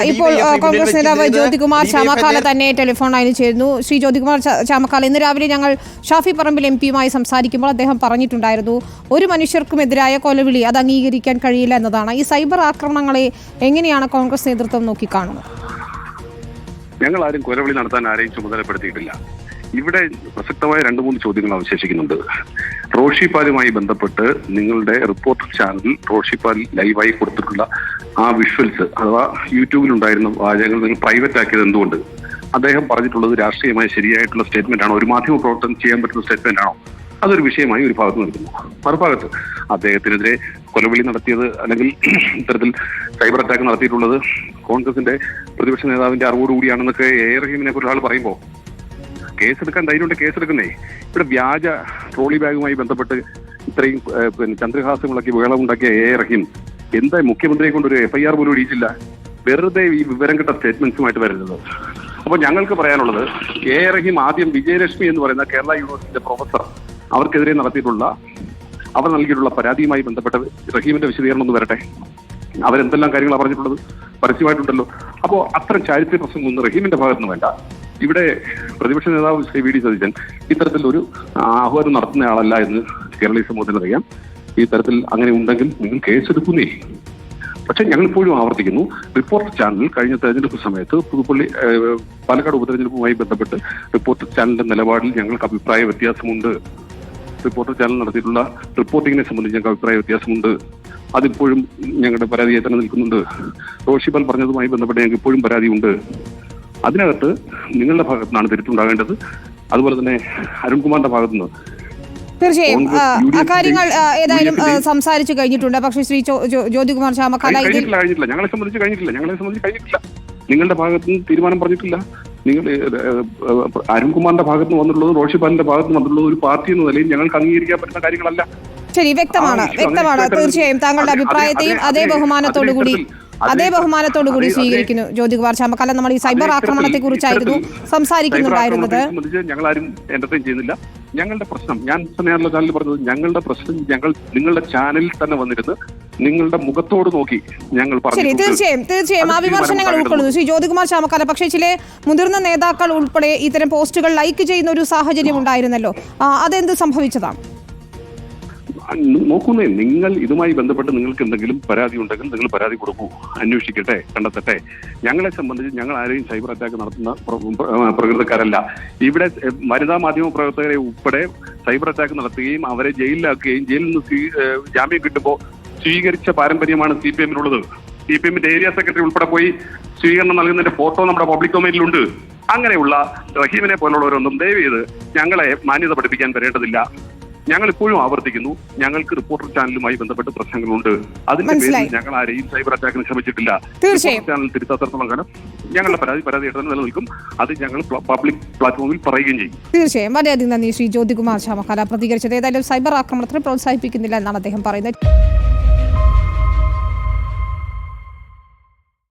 ഇപ്പോൾ കോൺഗ്രസ് നേതാവ് ജ്യോതികുമാർ ചാമക്കാല തന്നെ ടെലിഫോൺ ലൈനിൽ ചേരുന്നു. ശ്രീ ജ്യോതികുമാർ ചാമക്കാല, ഇന്ന് രാവിലെ ഞങ്ങൾ ഷാഫി പറമ്പിൽ എംപിയുമായി സംസാരിക്കുമ്പോൾ അദ്ദേഹം പറഞ്ഞിട്ടുണ്ടായിരുന്നു, ഒരു മനുഷ്യർക്കുമെതിരായ കൊലവിളി അത് അംഗീകരിക്കാൻ കഴിയില്ല എന്നതാണ്. ഈ സൈബർ ആക്രമണങ്ങളെ എങ്ങനെയാണ് കോൺഗ്രസ് നേതൃത്വം നോക്കിക്കാണുന്നത്? ഞങ്ങൾ ആരും കൊലവിളി നടത്താൻ ആരെയും ചുമതലപ്പെടുത്തിയിട്ടില്ല. ഇവിടെ പ്രസക്തമായ 2-3 ചോദ്യങ്ങൾ അവശേഷിക്കുന്നുണ്ട്. റോഷി പാലുമായി ബന്ധപ്പെട്ട് നിങ്ങളുടെ റിപ്പോർട്ടർ ചാനലിൽ റോഷി പാൽ ലൈവായി കൊടുത്തിട്ടുള്ള ആ വിഷ്വൽസ് അഥവാ യൂട്യൂബിലുണ്ടായിരുന്ന വാചകങ്ങൾ നിങ്ങൾ പ്രൈവറ്റ് ആക്കിയത് എന്തുകൊണ്ട്? അദ്ദേഹം പറഞ്ഞിട്ടുള്ളത് രാഷ്ട്രീയമായ ശരിയായിട്ടുള്ള സ്റ്റേറ്റ്മെന്റ് ആണോ, ഒരു മാധ്യമ പ്രവർത്തനം ചെയ്യാൻ പറ്റുന്ന സ്റ്റേറ്റ്മെന്റ് ആണോ? അതൊരു വിഷയമായി ഒരു ഭാഗത്ത് നിൽക്കുന്നു. മറുഭാഗത്ത് അദ്ദേഹത്തിനെതിരെ കൊലവിളി നടത്തിയത് അല്ലെങ്കിൽ ഇത്തരത്തിൽ സൈബർ അറ്റാക്ക് നടത്തിയിട്ടുള്ളത് കോൺഗ്രസിന്റെ പ്രതിപക്ഷ നേതാവിന്റെ അറിവോടുകൂടിയാണെന്നൊക്കെ റഹീമിനെ കുറിച്ച് ആൾ പറയുമ്പോൾ കേസെടുക്കാൻ ധൈര്യമുണ്ട്, കേസെടുക്കുന്നേ. ഇവിടെ വ്യാജ ട്രോളി ബാഗുമായി ബന്ധപ്പെട്ട് ഇത്രയും ചന്ദ്രഹാസങ്ങളൊക്കെ വേളമുണ്ടാക്കിയ റഹീം എന്താ മുഖ്യമന്ത്രിയെ കൊണ്ടൊരു FIR പോലും ഇടിയിച്ചില്ല? വെറുതെ ഈ വിവരം കിട്ട സ്റ്റേറ്റ്മെന്റ്സുമായിട്ട് വരുന്നത്. അപ്പോൾ ഞങ്ങൾക്ക് പറയാനുള്ളത്, റഹീം ആദ്യം വിജയലക്ഷ്മി എന്ന് പറയുന്ന കേരള യൂണിവേഴ്സിറ്റിയുടെ പ്രൊഫസർ അവർക്കെതിരെ അവർ നൽകിയിട്ടുള്ള പരാതിയുമായി ബന്ധപ്പെട്ട റഹീമിന്റെ വിശദീകരണം ഒന്ന് വരട്ടെ. അവരെന്തെല്ലാം കാര്യങ്ങളാണ് പറഞ്ഞിട്ടുള്ളത് പരസ്യമായിട്ടുണ്ടല്ലോ. അപ്പോൾ അത്തരം ചാരിത്ര്യ പ്രശ്നങ്ങളൊന്നും റഹീമിന്റെ ഭാഗത്തുനിന്ന് വേണ്ട. ഇവിടെ പ്രതിപക്ഷ നേതാവ് ശ്രീ VD സതീശൻ ഇത്തരത്തിലൊരു ആഹ്വാനം നടത്തുന്നയാളല്ല എന്ന് കേരളീയ സമൂഹത്തിന് അറിയാം. ഈ തരത്തിൽ അങ്ങനെ ഉണ്ടെങ്കിൽ നിങ്ങൾ കേസെടുക്കുന്നേ. പക്ഷെ ഞങ്ങളിപ്പോഴും ആവർത്തിക്കുന്നു, റിപ്പോർട്ടർ ചാനൽ കഴിഞ്ഞ തെരഞ്ഞെടുപ്പ് സമയത്ത് പാലക്കാട് ഉപതെരഞ്ഞെടുപ്പുമായി ബന്ധപ്പെട്ട് റിപ്പോർട്ടർ ചാനലിന്റെ നിലപാടിൽ ഞങ്ങൾക്ക് അഭിപ്രായ വ്യത്യാസമുണ്ട്. റിപ്പോർട്ടർ ചാനൽ നടത്തിയിട്ടുള്ള റിപ്പോർട്ടിങ്ങിനെ സംബന്ധിച്ച് ഞങ്ങൾക്ക് അഭിപ്രായ വ്യത്യാസമുണ്ട്. അതിപ്പോഴും ഞങ്ങളുടെ പരാതിയായി തന്നെ നിൽക്കുന്നുണ്ട്. റോഷി പാൽ പറഞ്ഞതുമായി ബന്ധപ്പെട്ട് ഞങ്ങൾക്ക് ഇപ്പോഴും പരാതിയുണ്ട്. അതിനകത്ത് നിങ്ങളുടെ ഭാഗത്തു നിന്നാണ് തിരുത്തുണ്ടാകേണ്ടത്. അതുപോലെ തന്നെ അരുൺകുമാറിന്റെ ഭാഗത്തുനിന്ന് തീർച്ചയായും അക്കാര്യങ്ങൾ ഏതായാലും സംസാരിച്ചു കഴിഞ്ഞിട്ടുണ്ട്. പക്ഷേ ശ്രീ ജ്യോതികുമാർ ചാമക്കാല കഴിഞ്ഞിട്ടില്ല, ഞങ്ങളെ സംബന്ധിച്ച് കഴിഞ്ഞിട്ടില്ല. നിങ്ങളുടെ ഭാഗത്തുനിന്ന് തീരുമാനം പറഞ്ഞിട്ടില്ല. നിങ്ങൾ അരുൺകുമാറിന്റെ ഭാഗത്തുനിന്ന് വന്നിട്ടുള്ളത്, റോഷി പാലിന്റെ ഭാഗത്തുനിന്ന് വന്നിട്ടുള്ളത് ഒരു പാർട്ടി എന്ന നിലയിൽ ഞങ്ങൾക്ക് അംഗീകരിക്കാൻ പറ്റുന്ന കാര്യങ്ങളല്ല. ശരി, വ്യക്തമാണ്. തീർച്ചയായും താങ്കളുടെ അഭിപ്രായത്തെയും അതേ ബഹുമാനത്തോടു കൂടി സ്വീകരിക്കുന്നു. ജ്യോതികുമാർ ചാമക്കാല, നമ്മൾ ഈ സൈബർ ആക്രമണത്തെ കുറിച്ചായിരുന്നു സംസാരിക്കുന്നുണ്ടായിരുന്നത്. ഞങ്ങളാരും എന്റർടൈൻ ചെയ്യുന്നില്ല. ഞങ്ങളുടെ പ്രശ്നം, ഞാൻ നേരത്തെ ചാനലിൽ പറഞ്ഞത്, ഞങ്ങളുടെ പ്രശ്നം നിങ്ങളുടെ ചാനലിൽ തന്നെ വന്നിരുന്ന് നിങ്ങളുടെ മുഖത്തോട് നോക്കി ഞങ്ങൾ പറഞ്ഞു. തീർച്ചയായും ആ വിമർശനങ്ങൾ ഉൾക്കൊള്ളുന്നു ശ്രീ ജ്യോതികുമാർ ചാമക്കാല. പക്ഷേ ചില മുതിർന്ന നേതാക്കൾ ഉൾപ്പെടെ ഇത്തരം പോസ്റ്റുകൾ ലൈക്ക് ചെയ്യുന്ന ഒരു സാഹചര്യം ഉണ്ടായിരുന്നല്ലോ, അതെന്ത് സംഭവിച്ചതാണ്? നോക്കുന്നേ, നിങ്ങൾ ഇതുമായി ബന്ധപ്പെട്ട് നിങ്ങൾക്ക് എന്തെങ്കിലും പരാതി ഉണ്ടെങ്കിൽ നിങ്ങൾ പരാതി കൊടുക്കൂ, അന്വേഷിക്കട്ടെ, കണ്ടെത്തട്ടെ. ഞങ്ങളെ സംബന്ധിച്ച് ഞങ്ങൾ ആരെയും സൈബർ അറ്റാക്ക് നടത്തുന്ന പ്രകൃതക്കാരല്ല. ഇവിടെ വനിതാ മാധ്യമ പ്രവർത്തകരെ ഉൾപ്പെടെ സൈബർ അറ്റാക്ക് നടത്തുകയും അവരെ ജയിലിലാക്കുകയും ജയിലിൽ നിന്ന് ജാമ്യം കിട്ടുമ്പോൾ സ്വീകരിച്ച പാരമ്പര്യമാണ് CPM-നുള്ളത്. CPM-ന്റെ ഏരിയ സെക്രട്ടറി ഉൾപ്പെടെ പോയി സ്വീകരണം നൽകുന്നതിന്റെ ഫോട്ടോ നമ്മുടെ പബ്ലിക് ഡൊമൈനിലുണ്ട്. അങ്ങനെയുള്ള റഹീമിനെ പോലുള്ളവരൊന്നും ദയവ് ചെയ്ത് ഞങ്ങളെ മാന്യത പഠിപ്പിക്കാൻ വരേണ്ടതില്ല. ഞങ്ങൾ ഇപ്പോഴും ആവർത്തിക്കുന്നു, ഞങ്ങൾക്ക് റിപ്പോർട്ടർ ചാനലുമായി ബന്ധപ്പെട്ട് പ്രശ്നങ്ങളുണ്ട്. അതിന്റെ പേരിൽ ഞങ്ങൾ ആരെയും സൈബർ അറ്റാക്കിന് ശ്രമിച്ചിട്ടില്ല. ചാനൽ തിരുത്താത്തടത്തോളം കാലം ഞങ്ങളുടെ പരാതിയായിട്ട് തന്നെ നിലനിൽക്കും. അത് ഞങ്ങൾ പബ്ലിക് പ്ലാറ്റ്ഫോമിൽ പറയുകയും ചെയ്യും. തീർച്ചയായും. വളരെയധികം നന്ദി ശ്രീ ജ്യോതികുമാർ ചാമക്കാല പ്രതികരിച്ചത്. ഏതായാലും സൈബർ ആക്രമണത്തിന് പ്രോത്സാഹിപ്പിക്കുന്നില്ല എന്നാണ് അദ്ദേഹം പറയുന്നത്.